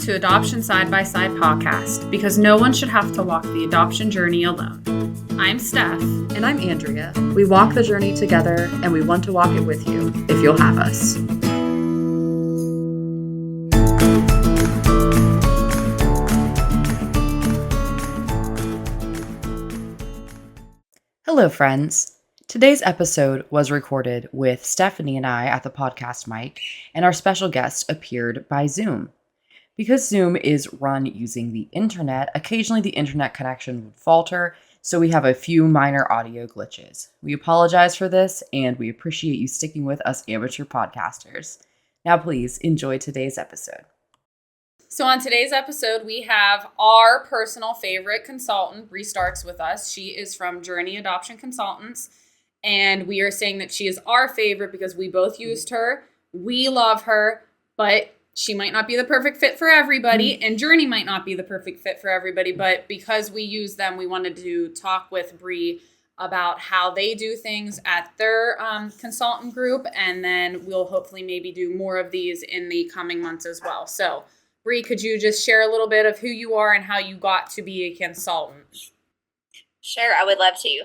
to Adoption Side by Side podcast, because no one should have to walk the adoption journey alone. I'm Steph. And I'm Andrea. We walk the journey together, and we want to walk it with you, if you'll have us. Hello, friends. Today's episode was recorded with Stephanie and I at the podcast mic, and our special guest appeared by Zoom. Because Zoom is run using the internet, occasionally the internet connection would falter, so we have a few minor audio glitches. We apologize for this, and we appreciate you sticking with us amateur podcasters. Now please enjoy today's episode. So on today's episode, we have our personal favorite consultant, Bre Starks, with us. She is from Journey Adoption Consultants, and we are saying that she is our favorite because we both used her. We love her, but she might not be the perfect fit for everybody, and Journey might not be the perfect fit for everybody, but because we use them, we wanted to talk with Bre about how they do things at their consultant group, and then we'll hopefully maybe do more of these in the coming months as well. So, Bre, could you just share a little bit of who you are and how you got to be a consultant? Sure, I would love to.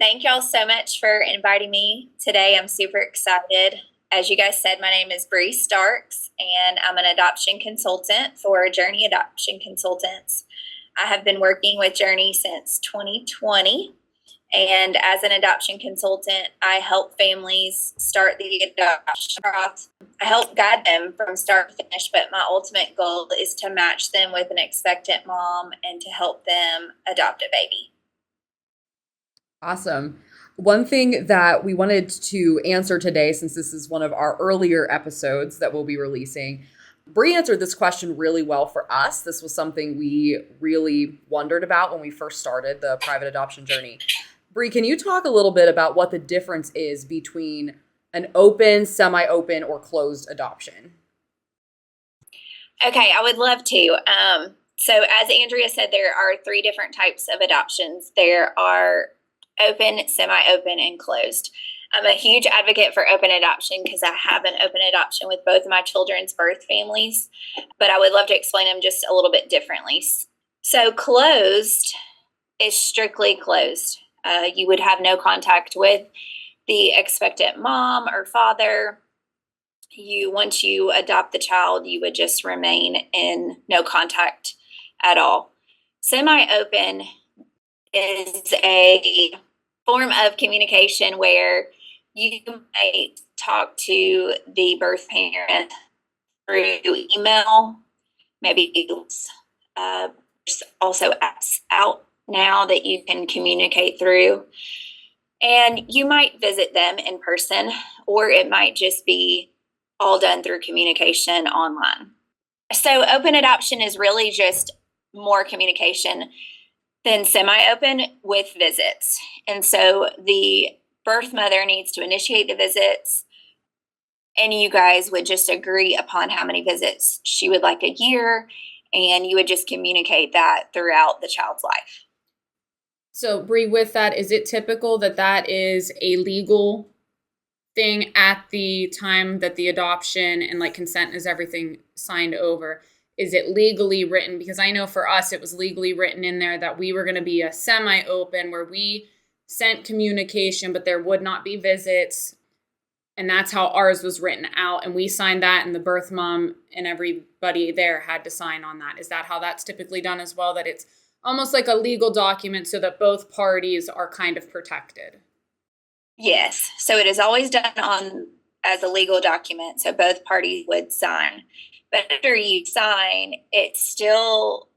Thank y'all so much for inviting me today. I'm super excited. As you guys said, my name is Bre Starks, and I'm an adoption consultant for Journey Adoption Consultants. I have been working with Journey since 2020, and as an adoption consultant, I help families start the adoption process. I help guide them from start to finish, but my ultimate goal is to match them with an expectant mom and to help them adopt a baby. Awesome. One thing that we wanted to answer today, since this is one of our earlier episodes that we'll be releasing, Bre answered this question really well for us. This was something we really wondered about when we first started the private adoption journey. Bre, can you talk a little bit about what the difference is between an open, semi-open, or closed adoption? Okay, I would love to. So as Andrea said, there are 3 different types of adoptions. There are open, semi-open, and closed. I'm a huge advocate for open adoption because I have an open adoption with both of my children's birth families, but I would love to explain them just a little bit differently. So closed is strictly closed. You would have no contact with the expectant mom or father. Once you adopt the child, you would just remain in no contact at all. Semi-open is a form of communication where you might talk to the birth parent through email, maybe there's also apps out now that you can communicate through, and you might visit them in person, or it might just be all done through communication online. So open adoption is really just more communication than semi-open with visits. And so the birth mother needs to initiate the visits, and you guys would just agree upon how many visits she would like a year, and you would just communicate that throughout the child's life. So, Bre, with that, is it typical that that is a legal thing at the time that the adoption and like consent is everything signed over? Is it legally written? Because I know for us, it was legally written in there that we were going to be a semi-open where we sent communication, but there would not be visits. And that's how ours was written out. And we signed that, and the birth mom and everybody there had to sign on that. Is that how that's typically done as well? That it's almost like a legal document so that both parties are kind of protected? Yes. So it is always done as a legal document. So both parties would sign. But after you sign, it still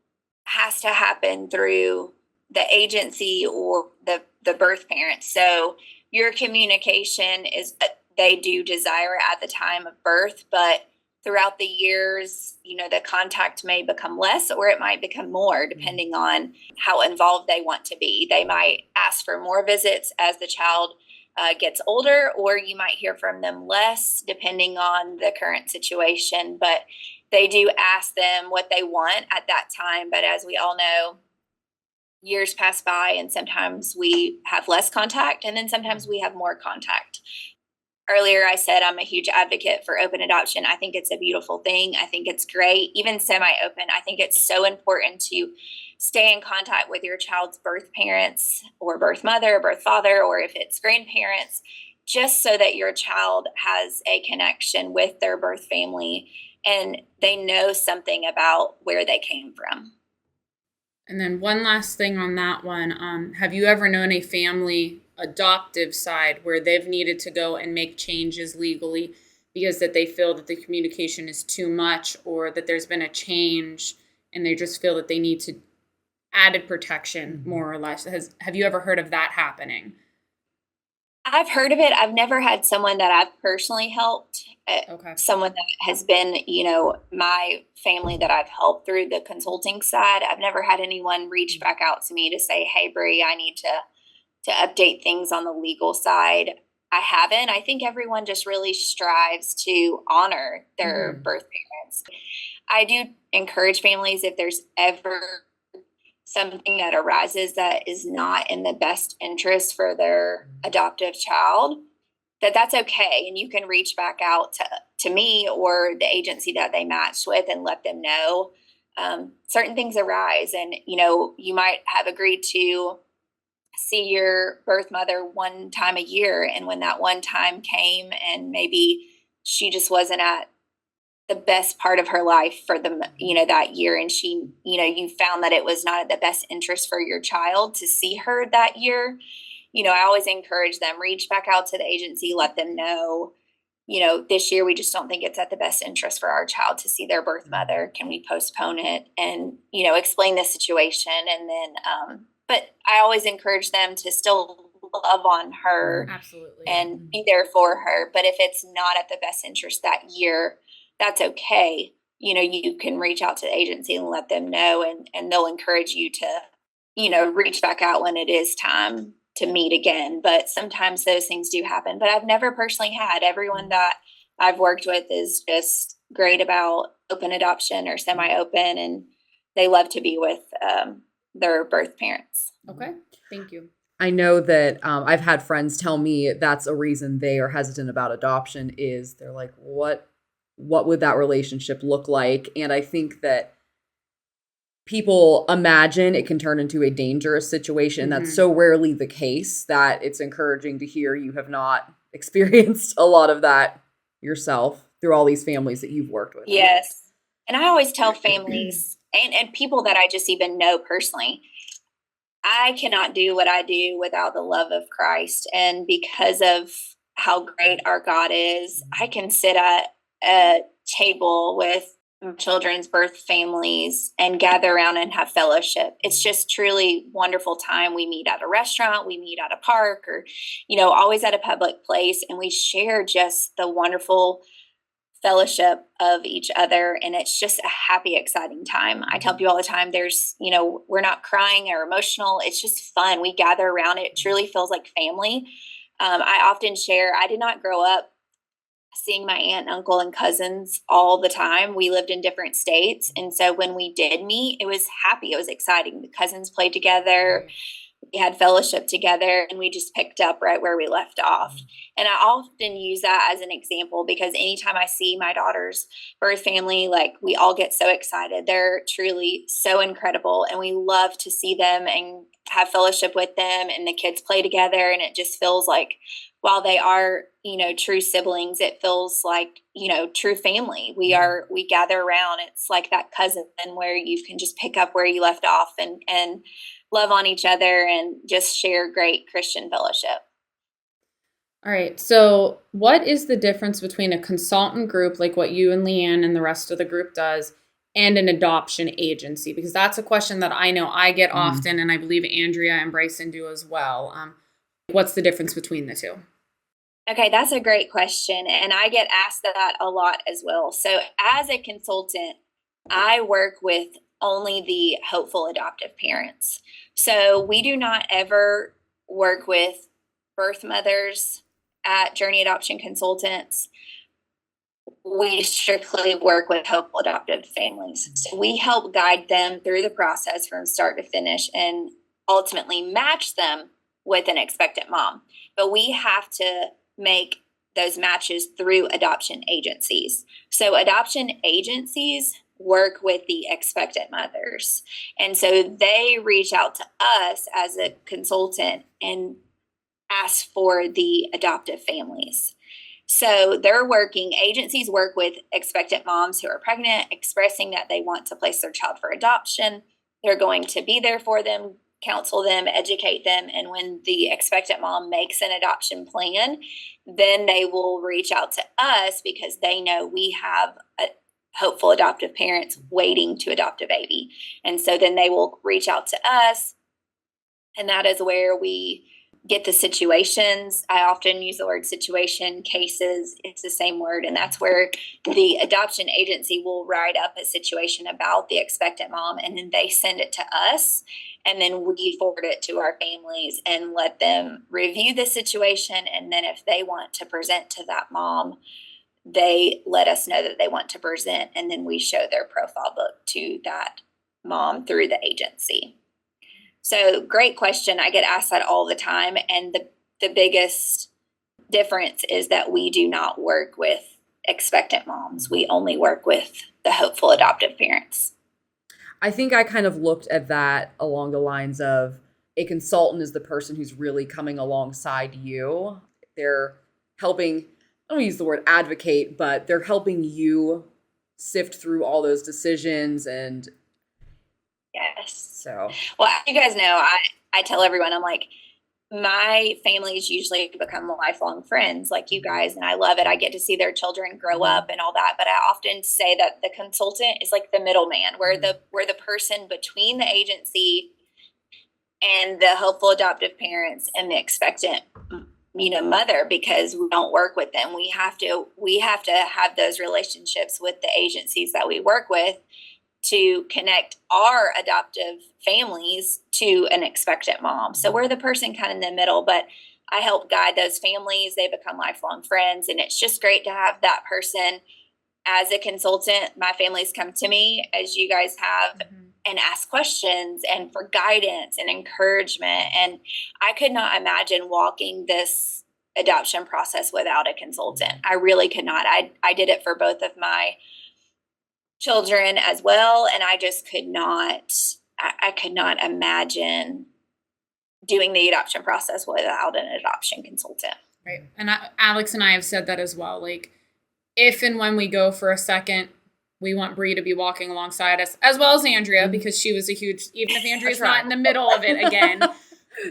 has to happen through the agency or the birth parent. So your communication is what they do desire at the time of birth, but throughout the years, the contact may become less or it might become more depending on how involved they want to be. They might ask for more visits as the child gets older, or you might hear from them less depending on the current situation. But they do ask them what they want at that time. But as we all know, years pass by and sometimes we have less contact and then sometimes we have more contact. earlier I said I'm a huge advocate for open adoption. I think it's a beautiful thing. I think it's great. Even semi-open, I think it's so important to stay in contact with your child's birth parents or birth mother, birth father, or if it's grandparents, just so that your child has a connection with their birth family and they know something about where they came from. And then one last thing on that one. Have you ever known a family adoptive side where they've needed to go and make changes legally because that they feel that the communication is too much or that there's been a change and they just feel that they need to added protection, more or less? Have you ever heard of that happening? I've heard of it. I've never had someone that I've personally helped. Okay. Someone that has been, my family that I've helped through the consulting side. I've never had anyone reach back out to me to say, "Hey, Bre, I need to update things on the legal side." I haven't. I think everyone just really strives to honor their birth parents. I do encourage families, if there's ever something that arises that is not in the best interest for their adoptive child, that's okay. And you can reach back out to me or the agency that they matched with and let them know. Certain things arise, and you might have agreed to see your birth mother one time a year, and when that one time came and maybe she just wasn't at the best part of her life for that year, and she, you found that it was not at the best interest for your child to see her that year, I always encourage them, reach back out to the agency, let them know, this year we just don't think it's at the best interest for our child to see their birth mother. Can we postpone it? And, explain the situation. And then, but I always encourage them to still love on her. Absolutely. And be there for her. But if it's not at the best interest that year, that's okay. You can reach out to the agency and let them know, and they'll encourage you to, reach back out when it is time to meet again. But sometimes those things do happen. But I've never personally had. Everyone that I've worked with is just great about open adoption or semi-open, and they love to be with their birth parents. Okay, thank you. I know that I've had friends tell me that's a reason they are hesitant about adoption, is they're like, what would that relationship look like? And I think that people imagine it can turn into a dangerous situation. That's so rarely the case that it's encouraging to hear you have not experienced a lot of that yourself through all these families that you've worked with. Yes. And I always tell families and people that I just even know personally, I cannot do what I do without the love of Christ. And because of how great our God is, I can sit at a table with children's birth families and gather around and have fellowship. It's just truly wonderful time. We meet at a restaurant, we meet at a park, or, always at a public place. And we share just the wonderful fellowship of each other. And it's just a happy, exciting time. I tell people all the time, we're not crying or emotional. It's just fun. We gather around. It truly feels like family. I often share, I did not grow up seeing my aunt, uncle, and cousins all the time. We lived in different states. And so when we did meet, it was happy. It was exciting. The cousins played together. We had fellowship together, and we just picked up right where we left off. And I often use that as an example because anytime I see my daughter's birth family, like, we all get so excited. They're truly so incredible, and we love to see them and have fellowship with them, and the kids play together. And it just feels like, while they are, true siblings, it feels like, true family. We gather around. It's like that cousin where you can just pick up where you left off and love on each other and just share great Christian fellowship. All right. So what is the difference between a consultant group, like what you and Leanne and the rest of the group does, and an adoption agency? Because that's a question that I know I get often, and I believe Andrea and Bryson do as well. What's the difference between the two? Okay, that's a great question. And I get asked that a lot as well. So as a consultant, I work with only the hopeful adoptive parents. So we do not ever work with birth mothers at Journey Adoption Consultants. We strictly work with hopeful adoptive families. So we help guide them through the process from start to finish and ultimately match them with an expectant mom. But we have to make those matches through adoption agencies. So adoption agencies work with the expectant mothers. And so they reach out to us as a consultant and ask for the adoptive families. So agencies work with expectant moms who are pregnant, expressing that they want to place their child for adoption. They're going to be there for them, counsel them, educate them. And when the expectant mom makes an adoption plan, then they will reach out to us because they know we have hopeful adoptive parents waiting to adopt a baby. And so then they will reach out to us. And that is where we get the situations. I often use the word situation, cases. It's the same word. And that's where the adoption agency will write up a situation about the expectant mom, and then they send it to us. And then we forward it to our families and let them review the situation. And then if they want to present to that mom, they let us know that they want to present. And then we show their profile book to that mom through the agency. So great question. I get asked that all the time. And the biggest difference is that we do not work with expectant moms. We only work with the hopeful adoptive parents. I think I kind of looked at that along the lines of a consultant is the person who's really coming alongside you. They're helping, I don't use the word advocate, but they're helping you sift through all those decisions. And yes. So, well, as you guys know, I tell everyone, I'm like, my families usually become lifelong friends like you guys, and I love it. I get to see their children grow up and all that. But I often say that the consultant is like the middleman. We're the person between the agency and the hopeful adoptive parents and the expectant mother, because we don't work with them. We have to have those relationships with the agencies that we work with to connect our adoptive families to an expectant mom. So we're the person kind of in the middle, but I help guide those families. They become lifelong friends, and it's just great to have that person as a consultant. My families come to me, as you guys have, and ask questions and for guidance and encouragement. And I could not imagine walking this adoption process without a consultant. I really could not. I did it for both of my children as well, and I just could not imagine doing the adoption process without an adoption consultant. Right. And Alex and I have said that as well. Like, if and when we go for a second, we want Bre to be walking alongside us, as well as Andrea, because she was a huge, even if Andrea's not in the middle of it again,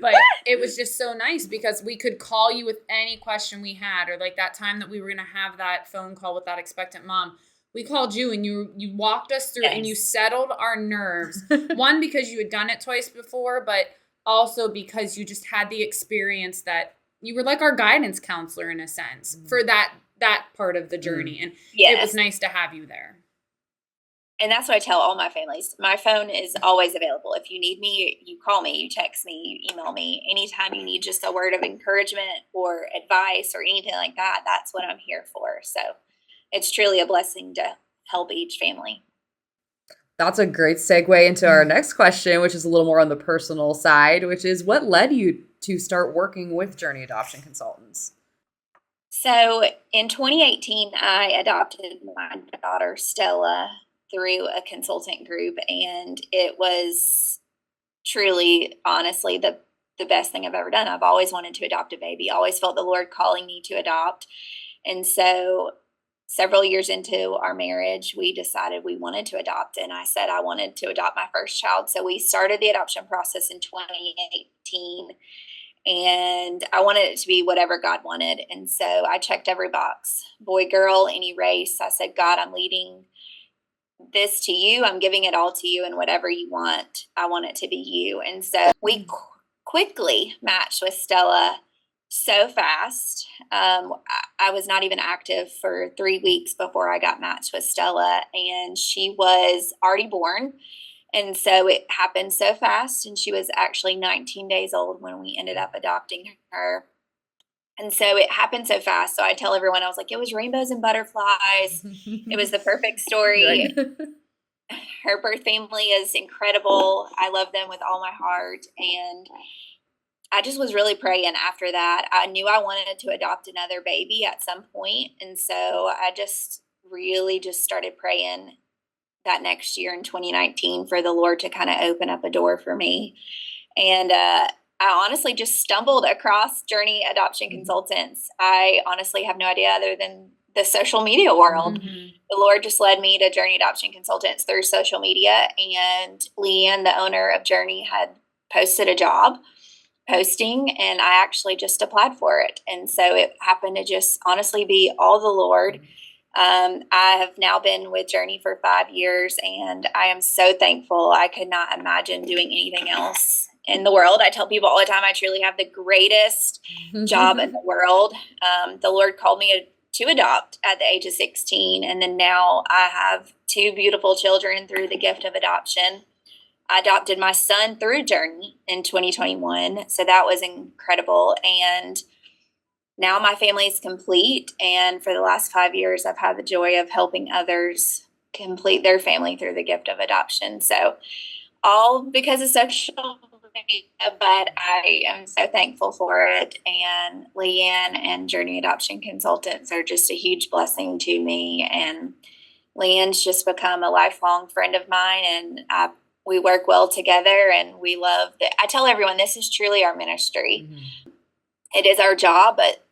but it was just so nice because we could call you with any question we had, or like that time that we were going to have that phone call with that expectant mom. We called you and you walked us through and you settled our nerves. One, because you had done it twice before, but also because you just had the experience that you were like our guidance counselor in a sense for that part of the journey. And it was nice to have you there. And that's what I tell all my families. My phone is always available. If you need me, you call me, you text me, you email me. Anytime you need just a word of encouragement or advice or anything like that, that's what I'm here for. So it's truly a blessing to help each family. That's a great segue into our next question, which is a little more on the personal side, which is what led you to start working with Journey Adoption Consultants? So in 2018, I adopted my daughter, Stella, through a consultant group, and it was truly, honestly, the best thing I've ever done. I've always wanted to adopt a baby, always felt the Lord calling me to adopt. And so several years into our marriage, we decided we wanted to adopt, and I said I wanted to adopt my first child. So we started the adoption process in 2018, and I wanted it to be whatever God wanted. And so I checked every box, boy, girl, any race. I said, God, I'm leading this to you. I'm giving it all to you, and whatever you want, I want it to be you. And so we quickly matched with Stella so fast. I was not even active for 3 weeks before I got matched with Stella, and she was already born. And so it happened so fast, and she was actually 19 days old when we ended up adopting her. And so it happened so fast. So I tell everyone, I was like, it was rainbows and butterflies. It was the perfect story. Her birth family is incredible. I love them with all my heart. And I just was really praying after that. I knew I wanted to adopt another baby at some point, and so I just really just started praying that next year in 2019 for the Lord to kind of open up a door for me. And I honestly just stumbled across Journey Adoption Consultants. I honestly have no idea other than the social media world. Mm-hmm. The Lord just led me to Journey Adoption Consultants through social media. And Leanne, the owner of Journey, had posted a job posting, and I actually just applied for it. And so it happened to just honestly be all the Lord. I have now been with Journey for 5 years, and I am so thankful. I could not imagine doing anything else in the world. I tell people all the time, I truly have the greatest job in the world. The Lord called me to adopt at the age of 16, and then now I have 2 beautiful children through the gift of adoption. I adopted my son through Journey in 2021, so that was incredible. And now my family is complete, and for the last 5 years, I've had the joy of helping others complete their family through the gift of adoption. So all because of social media, but I am so thankful for it. And Leanne and Journey Adoption Consultants are just a huge blessing to me. And Leanne's just become a lifelong friend of mine, and we work well together, and we love that. I tell everyone this is truly our ministry. Mm-hmm. It is our job, but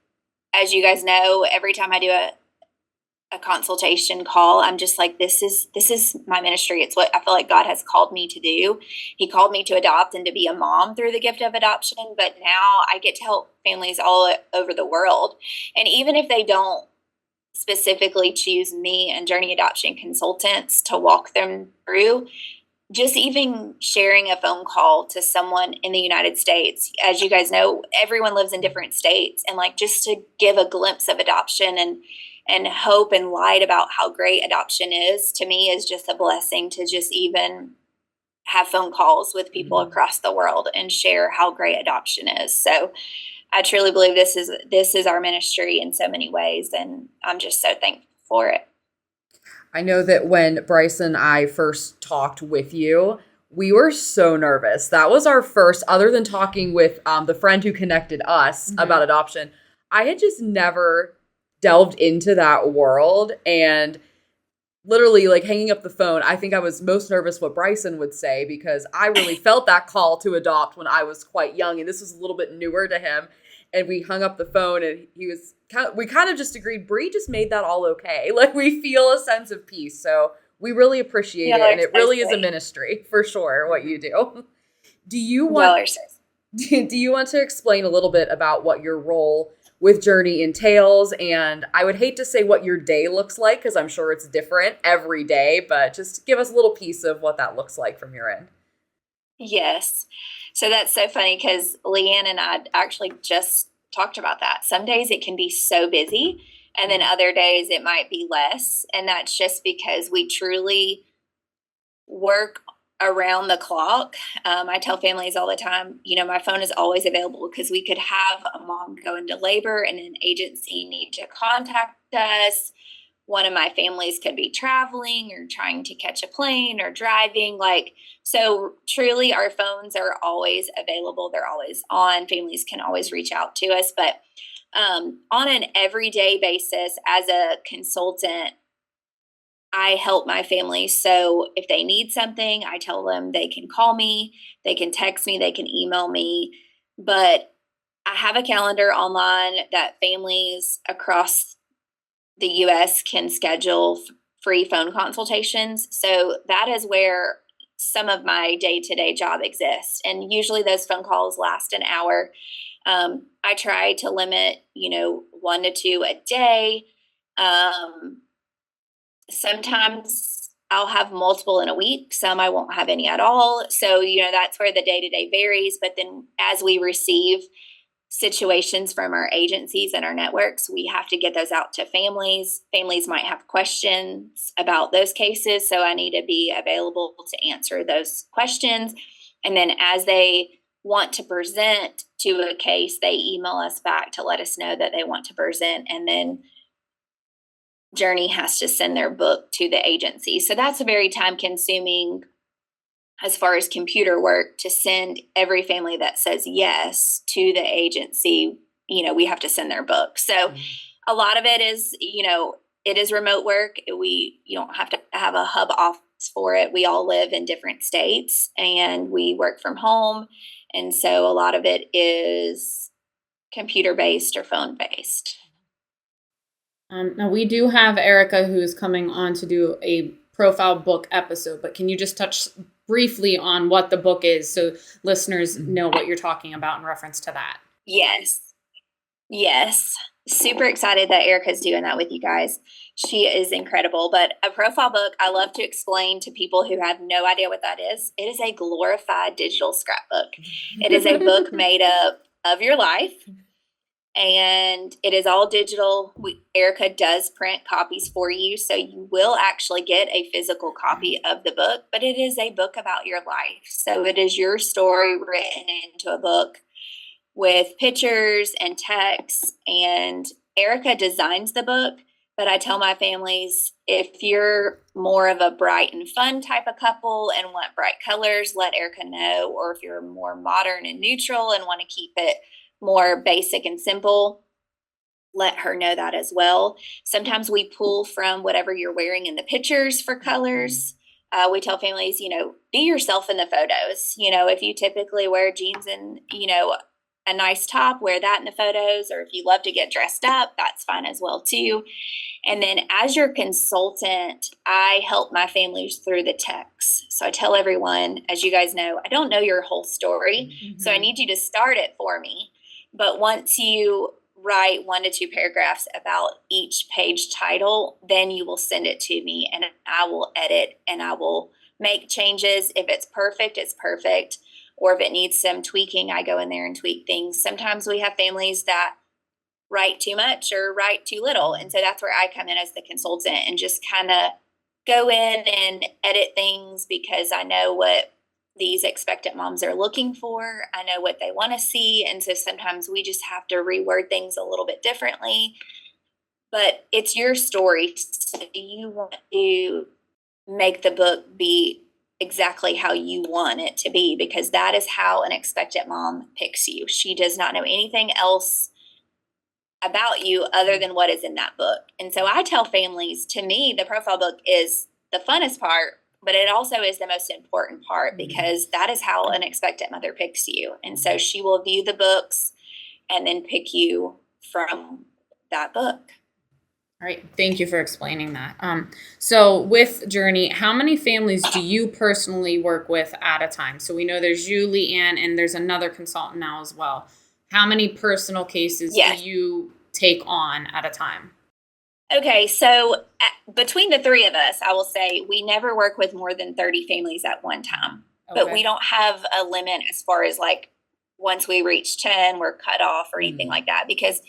as you guys know, every time I do a consultation call, I'm just like, this is my ministry. It's what I feel like God has called me to do. He called me to adopt and to be a mom through the gift of adoption, but now I get to help families all over the world. And even if they don't specifically choose me and Journey Adoption Consultants to walk them through, just even sharing a phone call to someone in the United States, as you guys know, everyone lives in different states, and like just to give a glimpse of adoption and hope and light about how great adoption is, to me, is just a blessing to just even have phone calls with people across the world and share how great adoption is. So I truly believe this is our ministry in so many ways, and I'm just so thankful for it. I know that when Bryce and I first talked with you, we were so nervous. That was our first, other than talking with the friend who connected us about adoption, I had just never delved into that world. And literally, like, hanging up the phone, I think I was most nervous what Bryson would say, because I really felt that call to adopt when I was quite young, and this was a little bit newer to him. And we hung up the phone, and we kind of just agreed, Bre just made that all okay. Like, we feel a sense of peace. So we really appreciate it. And it really is a ministry for sure, what you do. Do you want to explain a little bit about what your role with Journey entails? And I would hate to say what your day looks like, because I'm sure it's different every day, but just give us a little piece of what that looks like from your end. Yes. So that's so funny, because Leanne and I actually just talked about that. Some days it can be so busy, and then other days it might be less. And that's just because we truly work around the clock. I tell families all the time, my phone is always available, because we could have a mom go into labor and an agency need to contact us. One of my families could be traveling or trying to catch a plane or driving. So truly our phones are always available. They're always on. Families can always reach out to us. But on an everyday basis, as a consultant, I help my family. So if they need something, I tell them they can call me, they can text me, they can email me. But I have a calendar online that families across the U.S. can schedule free phone consultations. So that is where some of my day-to-day job exists. And usually those phone calls last an hour. I try to limit, 1 to 2 a day. Sometimes I'll have multiple in a week. Some I won't have any at all. So, that's where the day-to-day varies. But then as we receive situations from our agencies and our networks, we have to get those out to families. Families might have questions about those cases, so I need to be available to answer those questions. And then as they want to present to a case, they email us back to let us know that they want to present, and then Journey has to send their book to the agency. So that's a very time consuming as far as computer work to send every family that says yes to the agency. We have to send their book. So a lot of it is, it is remote work. You don't have to have a hub office for it. We all live in different states and we work from home. And so a lot of it is computer based or phone based. Now we do have Erica who's coming on to do a profile book episode, but can you just touch briefly on what the book is so listeners know what you're talking about in reference to that? Yes. Super excited that Erica's doing that with you guys. She is incredible. But a profile book, I love to explain to people who have no idea what that is. It is a glorified digital scrapbook. It is a book made up of your life. And it is all digital. Erica does print copies for you, so you will actually get a physical copy of the book, but it is a book about your life. So it is your story written into a book with pictures and text, and Erica designs the book, but I tell my families, if you're more of a bright and fun type of couple and want bright colors, let Erica know, or if you're more modern and neutral and want to keep it more basic and simple, let her know that as well. Sometimes we pull from whatever you're wearing in the pictures for colors. We tell families, be yourself in the photos. If you typically wear jeans and, a nice top, wear that in the photos, or if you love to get dressed up, that's fine as well too. And then as your consultant, I help my families through the text. So I tell everyone, as you guys know, I don't know your whole story, so I need you to start it for me. But once you write 1 to 2 paragraphs about each page title, then you will send it to me and I will edit and I will make changes. If it's perfect, it's perfect. Or if it needs some tweaking, I go in there and tweak things. Sometimes we have families that write too much or write too little. And so that's where I come in as the consultant and just kind of go in and edit things because I know what these expectant moms are looking for. I know what they want to see. And so sometimes we just have to reword things a little bit differently. But it's your story. So you want to make the book be exactly how you want it to be, because that is how an expectant mom picks you. She does not know anything else about you other than what is in that book. And so I tell families, to me, the profile book is the funnest part, but it also is the most important part because that is how an expectant mother picks you. And so she will view the books and then pick you from that book. All right. Thank you for explaining that. So with Journey, how many families do you personally work with at a time? So we know there's you, Leanne, and there's another consultant now as well. How many personal cases do you take on at a time? Okay, so between the three of us, I will say we never work with more than 30 families at one time. Okay. But we don't have a limit as far as like once we reach 10, we're cut off or anything like that, because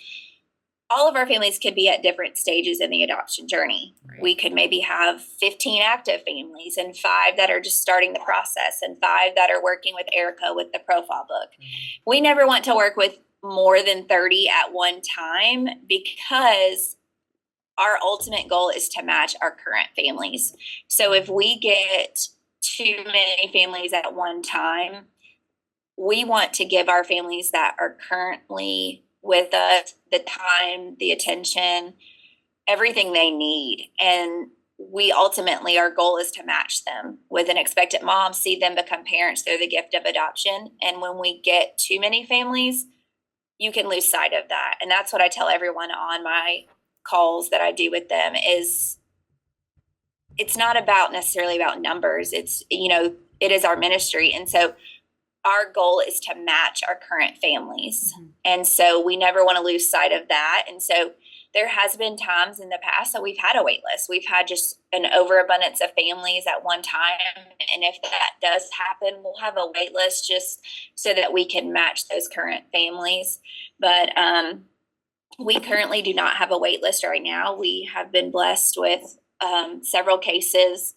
all of our families could be at different stages in the adoption journey. Right. We could maybe have 15 active families and 5 that are just starting the process and 5 that are working with Erica with the profile book. Mm-hmm. We never want to work with more than 30 at one time because our ultimate goal is to match our current families. So if we get too many families at one time, we want to give our families that are currently with us the time, the attention, everything they need. And we ultimately, our goal is to match them with an expectant mom, see them become parents through the gift of adoption. And when we get too many families, you can lose sight of that. And that's what I tell everyone on my calls that I do with them is it's not about necessarily about numbers. It's, it is our ministry. And so our goal is to match our current families. Mm-hmm. And so we never want to lose sight of that. And so there has been times in the past that we've had a wait list. We've had just an overabundance of families at one time. And if that does happen, we'll have a wait list just so that we can match those current families. But we currently do not have a wait list right now. We have been blessed with several cases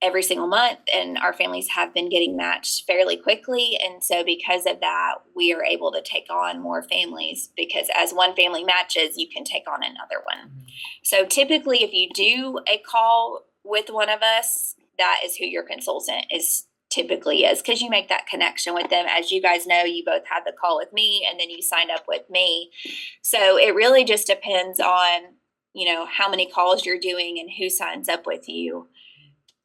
every single month, and our families have been getting matched fairly quickly. And so because of that, we are able to take on more families because as one family matches, you can take on another one. Mm-hmm. So typically, if you do a call with one of us, that is who your consultant is typically is, because you make that connection with them. As you guys know, you both had the call with me and then you signed up with me. So it really just depends on, how many calls you're doing and who signs up with you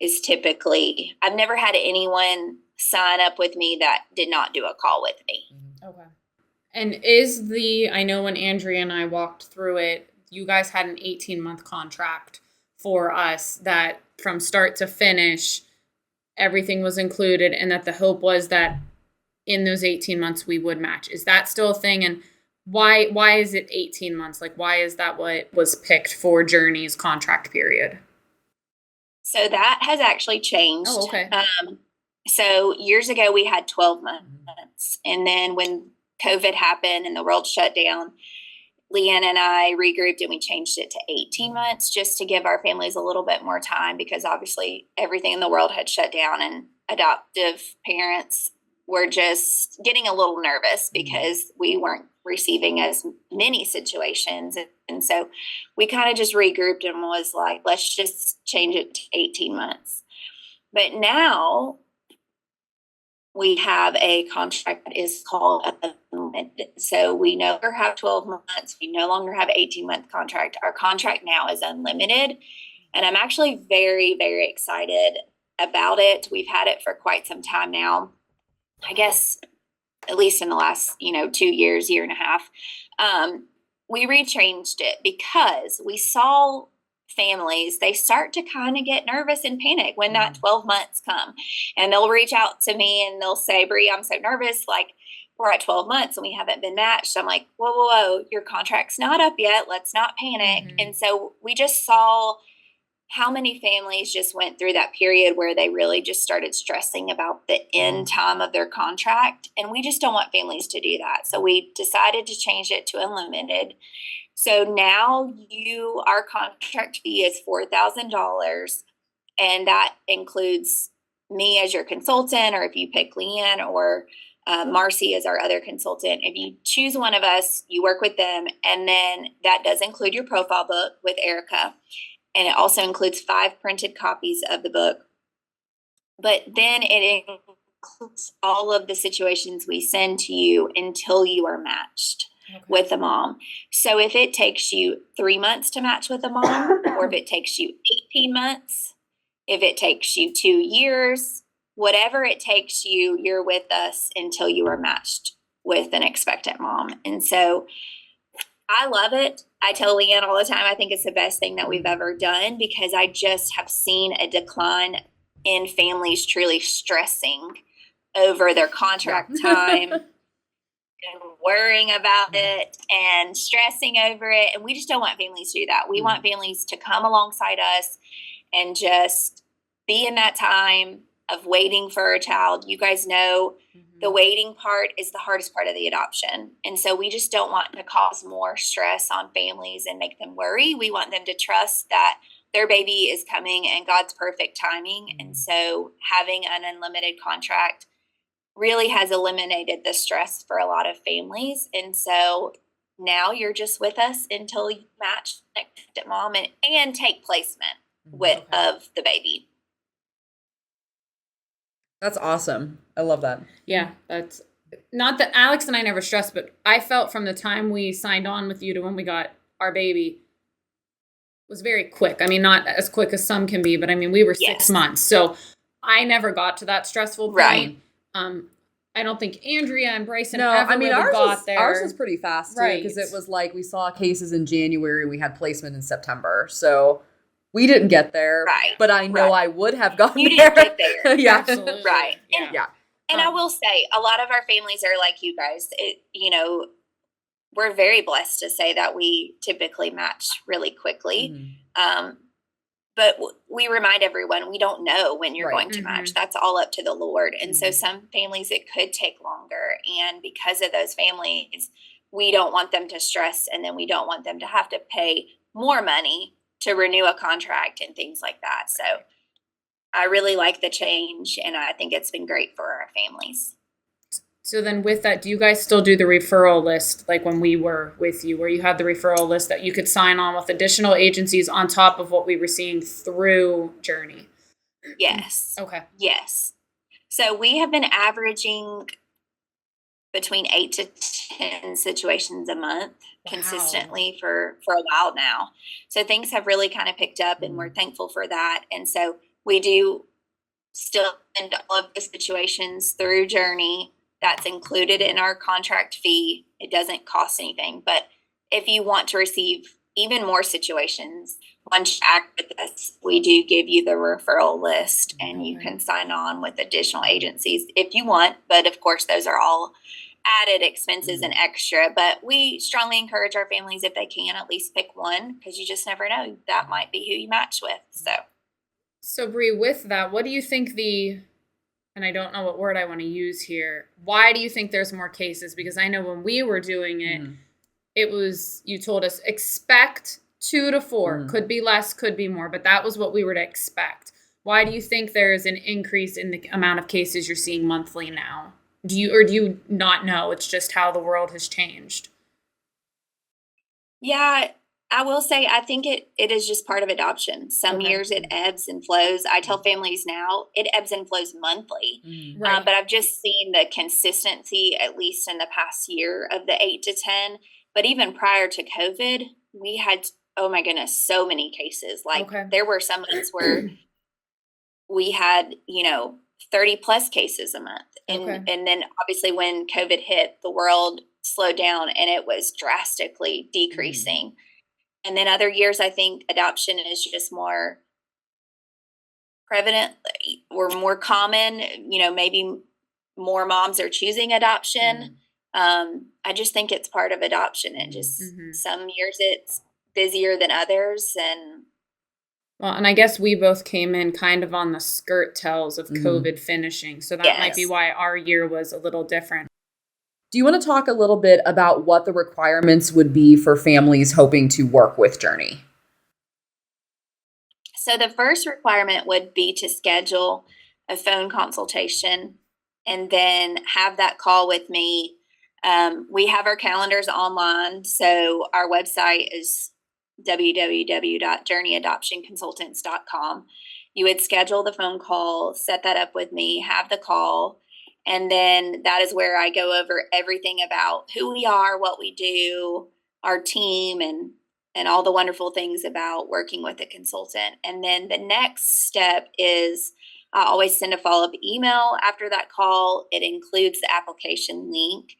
is typically, I've never had anyone sign up with me that did not do a call with me. Okay. And I know when Andrea and I walked through it, you guys had an 18-month contract for us that from start to finish, everything was included, and that the hope was that in those 18 months we would match. Is that still a thing? And why is it 18 months? Like, why is that what was picked for Journey's contract period? So that has actually changed. Oh, okay. So years ago we had 12 months. And then when COVID happened and the world shut down, Leanne and I regrouped and we changed it to 18 months just to give our families a little bit more time, because obviously everything in the world had shut down and adoptive parents were just getting a little nervous because we weren't receiving as many situations. And so we kind of just regrouped and was like, let's just change it to 18 months. But now we have a contract that is called unlimited. So we no longer have 12 months. We no longer have an 18-month contract. Our contract now is unlimited. And I'm actually very, very excited about it. We've had it for quite some time now. I guess at least in the last, 2 years, year and a half. We rechanged it because we saw families, they start to kind of get nervous and panic when that 12 months come, and they'll reach out to me and they'll say, Bre, I'm so nervous. Like, we're at 12 months and we haven't been matched. I'm like, whoa, your contract's not up yet. Let's not panic. And so we just saw how many families just went through that period where they really just started stressing about the end time of their contract. And we just don't want families to do that. So we decided to change it to unlimited. So now our contract fee is $4,000, and that includes me as your consultant, or if you pick Leanne or Marcy as our other consultant. If you choose one of us, you work with them, and then that does include your profile book with Erica, and it also includes 5 printed copies of the book. But then it includes all of the situations we send to you until you are matched with a mom. So if it takes you 3 months to match with a mom, or if it takes you 18 months, if it takes you 2 years, whatever it takes you, you're with us until you are matched with an expectant mom. And so I love it. I tell Leanne all the time, I think it's the best thing that we've ever done, because I just have seen a decline in families truly stressing over their contract time and worrying about it and stressing over it. And we just don't want families to do that. We want families to come alongside us and just be in that time of waiting for a child. You guys know the waiting part is the hardest part of the adoption. And so we just don't want to cause more stress on families and make them worry. We want them to trust that their baby is coming in God's perfect timing. And so having an unlimited contract really has eliminated the stress for a lot of families. And so now you're just with us until you match next mom and take placement of the baby. That's awesome. I love that. Yeah, that's not that Alex and I never stressed, but I felt from the time we signed on with you to when we got our baby was very quick. I mean, not as quick as some can be, but I mean, we were 6 months. So I never got to that stressful point. Right. I don't think Andrea and Bryson ours got there. Ours was pretty fast too, because it was like we saw cases in January, we had placement in September. So we didn't get there, but I know I would have gotten there. You didn't get there. Yeah. Absolutely. Right. Yeah. And I will say, a lot of our families are like you guys. We're very blessed to say that we typically match really quickly. But we remind everyone, we don't know when you're going to match. That's all up to the Lord. And so some families, it could take longer. And because of those families, we don't want them to stress, and then we don't want them to have to pay more money to renew a contract and things like that. So I really like the change, and I think it's been great for our families. So then with that, do you guys still do the referral list like when we were with you, where you had the referral list that you could sign on with additional agencies on top of what we were seeing through Journey? Yes. Okay. Yes. So we have been averaging between 8 to 10 situations a month consistently for a while now. So things have really kind of picked up, and we're thankful for that. And so we do still send all of the situations through Journey. That's included in our contract fee. It doesn't cost anything. But if you want to receive even more situations, once you act with us, we do give you the referral list, and you can sign on with additional agencies if you want. But of course, those are all added expenses and extra. But we strongly encourage our families, if they can, at least pick one, because you just never know. That might be who you match with. So Bre, with that, what do you think and I don't know what word I want to use here, why do you think there's more cases? Because I know when we were doing it, it was, you told us, expect 2 to 4. Could be less, could be more, but that was what we were to expect. Why do you think there's an increase in the amount of cases you're seeing monthly now? Do you not know? It's just how the world has changed. Yeah, I will say I think it is just part of adoption. Some years it ebbs and flows. I tell families now it ebbs and flows monthly. Right. But I've just seen the consistency, at least in the past year, of the 8 to 10. But even prior to COVID, we had, oh my goodness, so many cases. Like there were some months where we had, 30 plus cases a month. And then obviously when COVID hit, the world slowed down and it was drastically decreasing. And then other years, I think adoption is just more prevalent or more common. Maybe more moms are choosing adoption. I just think it's part of adoption. And just some years it's busier than others. And I guess we both came in kind of on the skirt tails of COVID finishing. So that might be why our year was a little different. Do you want to talk a little bit about what the requirements would be for families hoping to work with Journey? So the first requirement would be to schedule a phone consultation and then have that call with me. We have our calendars online. So our website is www.journeyadoptionconsultants.com. You would schedule the phone call, set that up with me, have the call, and then that is where I go over everything about who we are, what we do, our team, and all the wonderful things about working with a consultant. And then the next step is I always send a follow-up email after that call. It includes the application link.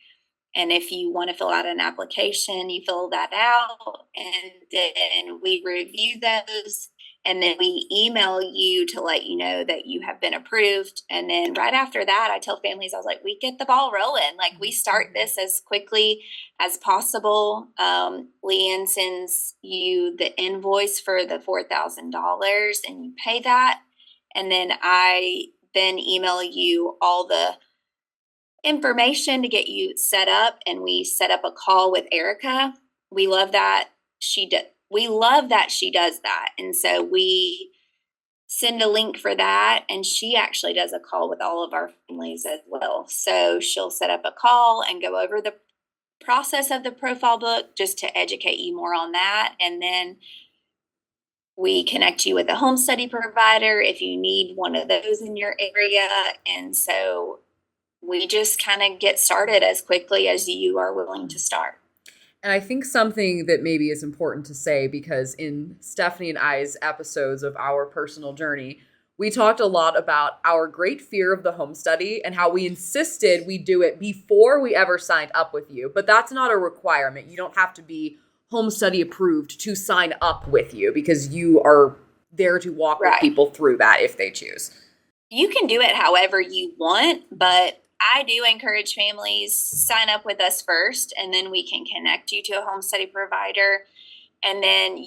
And if you want to fill out an application, you fill that out, and then we review those, and then we email you to let you know that you have been approved. And then right after that, I tell families, I was like, we get the ball rolling. Like, we start this as quickly as possible. Leanne sends you the invoice for the $4,000 and you pay that. And then I then email you all the information to get you set up, and we set up a call with Erica. We love that she does that. And so we send a link for that, and she actually does a call with all of our families as well. So she'll set up a call and go over the process of the profile book just to educate you more on that. And then we connect you with a home study provider if you need one of those in your area. And so we just kind of get started as quickly as you are willing to start. And I think something that maybe is important to say, because in Stephanie and I's episodes of our personal journey, we talked a lot about our great fear of the home study and how we insisted we do it before we ever signed up with you. But that's not a requirement. You don't have to be home study approved to sign up with you, because you are there to walk with people through that if they choose. You can do it however you want, but I do encourage families sign up with us first, and then we can connect you to a home study provider, and then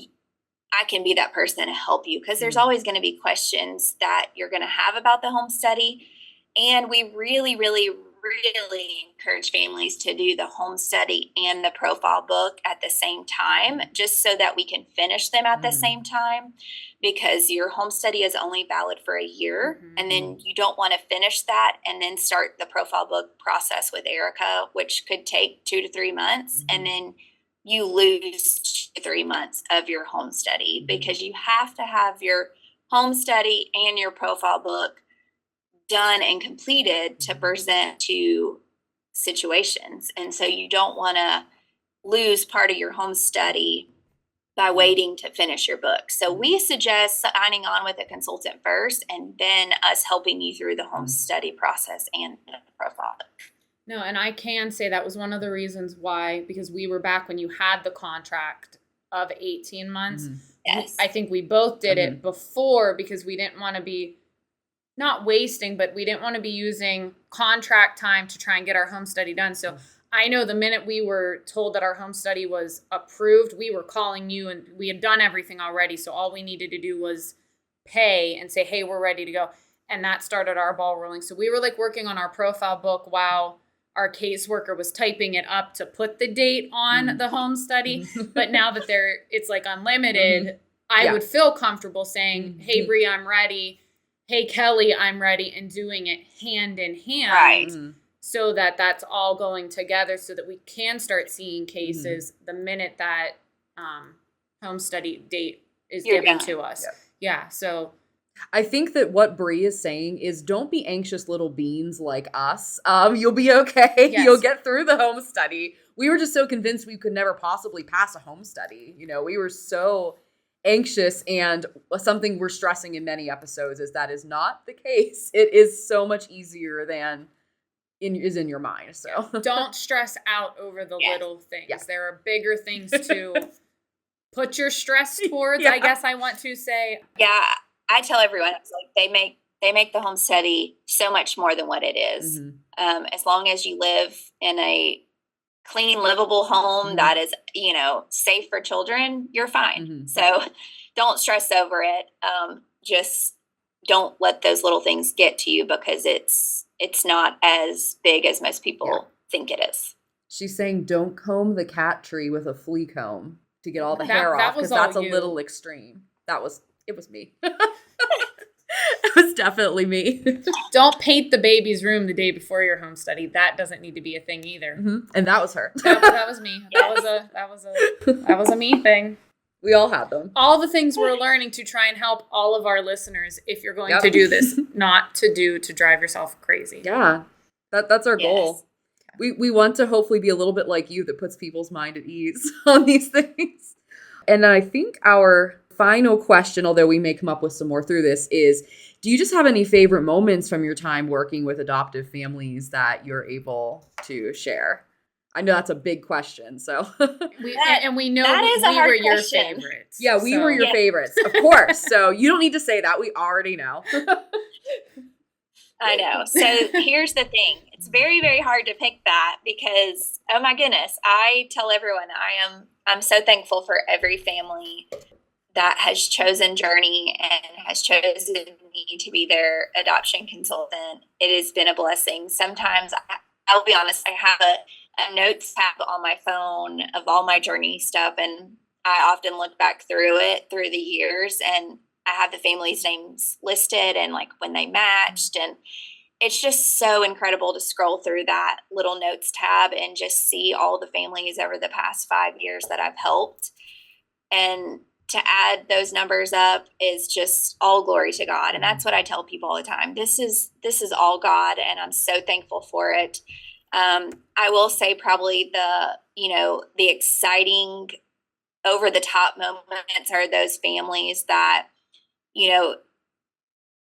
I can be that person to help you, because there's always going to be questions that you're going to have about the home study. And we really, really, really encourage families to do the home study and the profile book at the same time, just so that we can finish them at the same time, because your home study is only valid for a year. And then you don't want to finish that and then start the profile book process with Erica, which could take 2 to 3 months. And then you lose 2 to 3 months of your home study, because you have to have your home study and your profile book done and completed to present to situations. And so you don't want to lose part of your home study by waiting to finish your book. So we suggest signing on with a consultant first and then us helping you through the home study process and the profile. No, and I can say that was one of the reasons why, because we were back when you had the contract of 18 months. Yes. I think we both did it before because we didn't want to be not wasting, but we didn't want to be using contract time to try and get our home study done. So I know the minute we were told that our home study was approved, we were calling you and we had done everything already. So all we needed to do was pay and say, hey, we're ready to go. And that started our ball rolling. So we were like working on our profile book while our caseworker was typing it up to put the date on the home study. But now that it's like unlimited, I would feel comfortable saying, hey, Bre, I'm ready. Hey, Kelly, I'm ready, and doing it hand in hand so that that's all going together so that we can start seeing cases the minute that home study date is given to us. Yeah, so I think that what Bre is saying is don't be anxious little beans like us. You'll be okay. Yes. You'll get through the home study. We were just so convinced we could never possibly pass a home study. You know, we were so anxious, and something we're stressing in many episodes is that is not the case. It is so much easier than is in your mind. So don't stress out over the little things. Yeah. There are bigger things to put your stress towards, I guess I want to say. Yeah, I tell everyone, it's like they make the home study so much more than what it is. As long as you live in a clean, livable home that is, safe for children, you're fine. So don't stress over it. Just don't let those little things get to you because it's not as big as most people think it is. She's saying don't comb the cat tree with a flea comb to get all the hair off because that's a little extreme. It was me. It was definitely me. Don't paint the baby's room the day before your home study. That doesn't need to be a thing either. And that was her. That was me. Yes. That was a me thing. We all had them. All the things we're learning to try and help all of our listeners if you're going to do this, not to drive yourself crazy. Yeah. That's our goal. We want to hopefully be a little bit like you that puts people's mind at ease on these things. And I think our final question, although we may come up with some more through this, is do you just have any favorite moments from your time working with adoptive families that you're able to share? I know that's a big question, so we know we were your favorites. Yeah, we were your favorites, of course. So you don't need to say that. We already know. I know. So here's the thing. It's very, very hard to pick that because, oh my goodness, I tell everyone I'm so thankful for every family that has chosen Journey and has chosen me to be their adoption consultant. It has been a blessing. Sometimes, I'll be honest, I have a notes tab on my phone of all my Journey stuff, and I often look back through the years, and I have the families' names listed and like when they matched, and it's just so incredible to scroll through that little notes tab and just see all the families over the past 5 years that I've helped. And to add those numbers up is just all glory to God. And that's what I tell people all the time. This is all God, and I'm so thankful for it. I will say probably the exciting over the top moments are those families that,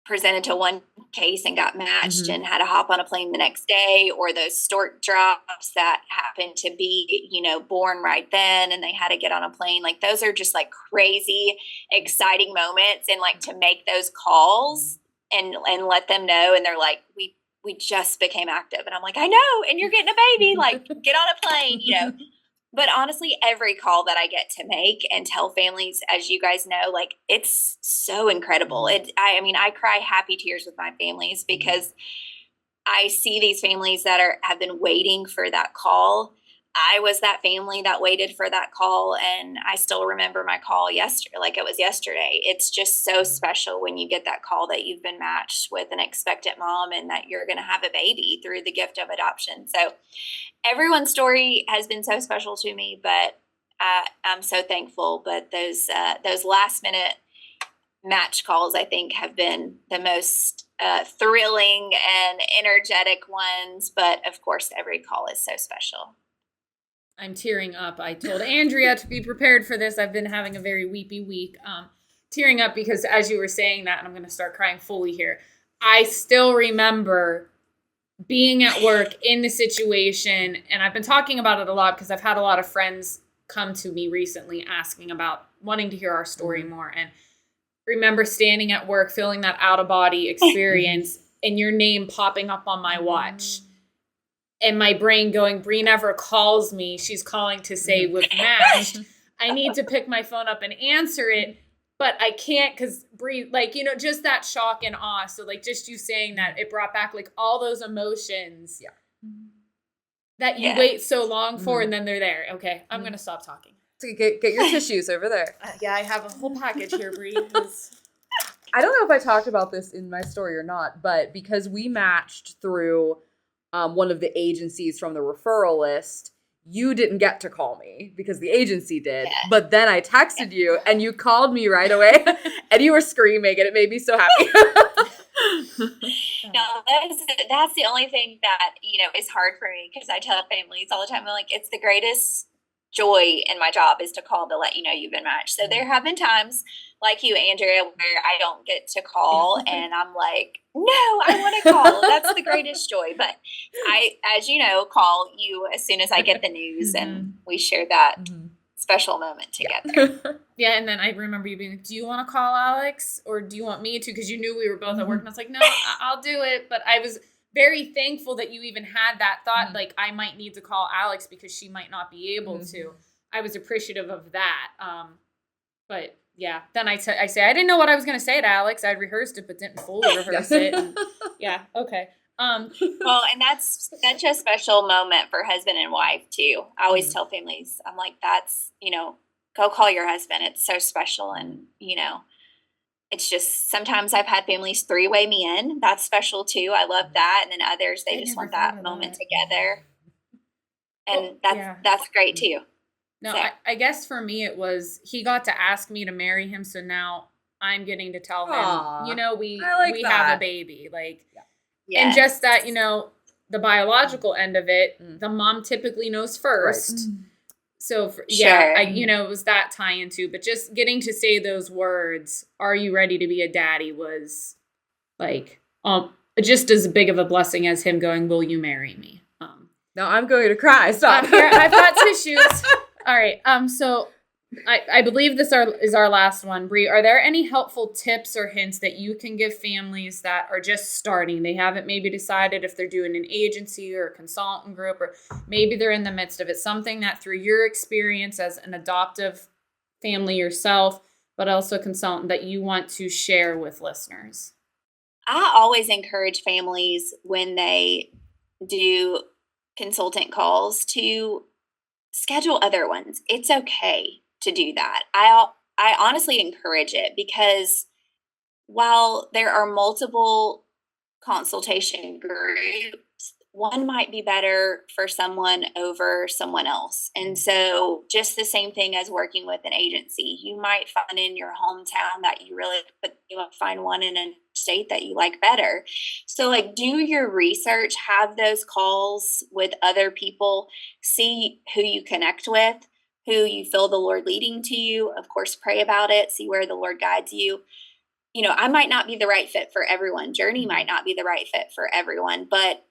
presented to one case and got matched and had to hop on a plane the next day, or those stork drops that happened to be, born right then and they had to get on a plane. Like those are just like crazy, exciting moments. And like to make those calls and let them know. And they're like, we just became active. And I'm like, I know. And you're getting a baby, like get on a plane, But honestly, every call that I get to make and tell families, as you guys know, like it's so incredible. I cry happy tears with my families because I see these families that have been waiting for that call. I was that family that waited for that call, and I still remember my call yesterday, like it was yesterday. It's just so special when you get that call that you've been matched with an expectant mom and that you're going to have a baby through the gift of adoption. So everyone's story has been so special to me, but I'm so thankful. But those last minute match calls, I think, have been the most thrilling and energetic ones. But of course, every call is so special. I'm tearing up. I told Andrea to be prepared for this. I've been having a very weepy week. Tearing up because as you were saying that, and I'm going to start crying fully here, I still remember being at work in the situation, and I've been talking about it a lot because I've had a lot of friends come to me recently asking about wanting to hear our story more. And remember standing at work, feeling that out-of-body experience, and your name popping up on my watch. And my brain going, Bre never calls me. She's calling to say we've matched. I need to pick my phone up and answer it, but I can't because Bre, like, you know, just that shock and awe. So like just you saying that, it brought back like all those emotions that you wait so long for, and then they're there. Okay, I'm going to stop talking. So get your tissues over there. Yeah, I have a whole package here, Bre. I don't know if I talked about this in my story or not, but because we matched through one of the agencies from the referral list, you didn't get to call me because the agency did. Yeah. But then I texted you and you called me right away and you were screaming and it made me so happy. No, that's the only thing that, you know, is hard for me because I tell families all the time, I'm like, it's the greatest joy in my job is to call to let you know you've been matched. So there have been times like you, Andrea, where I don't get to call and I'm like, no, I want to call. That's the greatest joy. But I, as you know, call you as soon as I get the news and we share that special moment together. Yeah, and then I remember you being like, do you want to call Alex or do you want me to? Because you knew we were both at work. And I was like, no, I'll do it. But I was very thankful that you even had that thought, like I might need to call Alex because she might not be able to. I was appreciative of that. But yeah, then I say, I didn't know what I was going to say to Alex. I'd rehearsed it, but didn't fully rehearse it. And, yeah. Okay. Well, and that's such a special moment for husband and wife too. I always tell families, I'm like, that's, you know, go call your husband. It's so special. And, you know, it's just sometimes I've had families 3-way me in. That's special too. I love that. And then others, they just want that moment together. And that's great too. No, so. I guess for me it was he got to ask me to marry him, so now I'm getting to tell him, you know, we have a baby. Like and just that, you know, the biological end of it, the mom typically knows first. Right. So, you know, it was that tie-in too. But just getting to say those words, are you ready to be a daddy, was like just as big of a blessing as him going, will you marry me? No, I'm going to cry. Stop. Here, I've got tissues. All right. So I believe this is our last one. Bre, are there any helpful tips or hints that you can give families that are just starting? They haven't maybe decided if they're doing an agency or a consultant group, or maybe they're in the midst of it. Something that through your experience as an adoptive family yourself, but also a consultant, that you want to share with listeners. I always encourage families when they do consultant calls to schedule other ones. It's okay to do that. I honestly encourage it because while there are multiple consultation groups, one might be better for someone over someone else. And so just the same thing as working with an agency, you might find in your hometown that you really, but you might find one in a state that you like better. So like do your research, have those calls with other people, see who you connect with, who you feel the Lord leading to you. Of course, pray about it, see where the Lord guides you. You know, I might not be the right fit for everyone. Journey might not be the right fit for everyone, but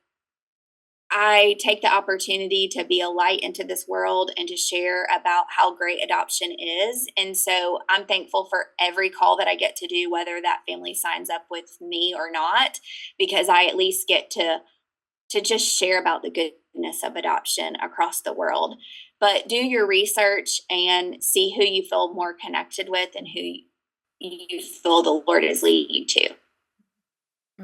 I take the opportunity to be a light into this world and to share about how great adoption is. And so I'm thankful for every call that I get to do, whether that family signs up with me or not, because I at least get to just share about the goodness of adoption across the world. But do your research and see who you feel more connected with and who you feel the Lord is leading you to.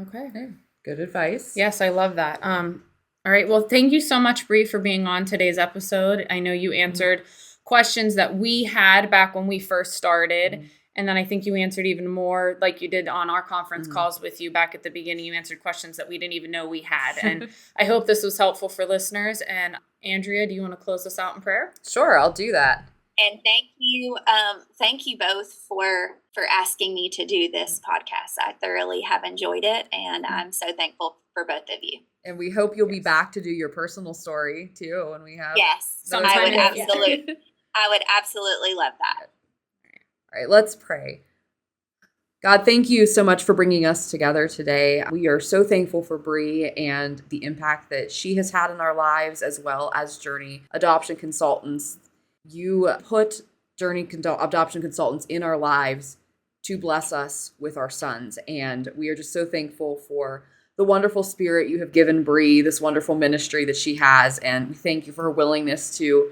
Okay. Good advice. Yes, I love that. All right. Well, thank you so much, Bre, for being on today's episode. I know you answered questions that we had back when we first started. And then I think you answered even more like you did on our conference calls with you back at the beginning. You answered questions that we didn't even know we had. And I hope this was helpful for listeners. And Andrea, do you want to close us out in prayer? Sure, I'll do that. And thank you both for asking me to do this podcast. I thoroughly have enjoyed it, and I'm so thankful for both of you. And we hope you'll be back to do your personal story too when we have. Yes, sometime I would in the future. I would absolutely love that. All right, let's pray. God, thank you so much for bringing us together today. We are so thankful for Bre and the impact that she has had in our lives, as well as Journey Adoption Consultants. You put Journey Adoption Consultants in our lives to bless us with our sons. And we are just so thankful for the wonderful spirit you have given Bre, this wonderful ministry that she has. And we thank you for her willingness to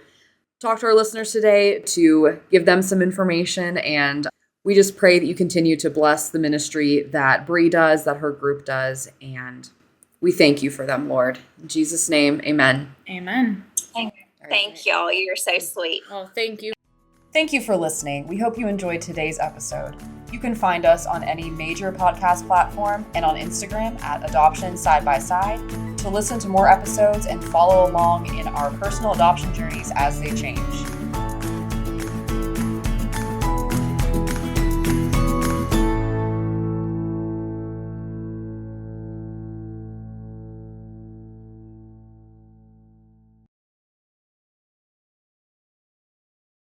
talk to our listeners today, to give them some information. And we just pray that you continue to bless the ministry that Bre does, that her group does. And we thank you for them, Lord. In Jesus' name, amen. Amen. Thank y'all. You're so sweet. Oh, thank you. Thank you for listening. We hope you enjoyed today's episode. You can find us on any major podcast platform and on Instagram at Adoption Side by Side to listen to more episodes and follow along in our personal adoption journeys as they change.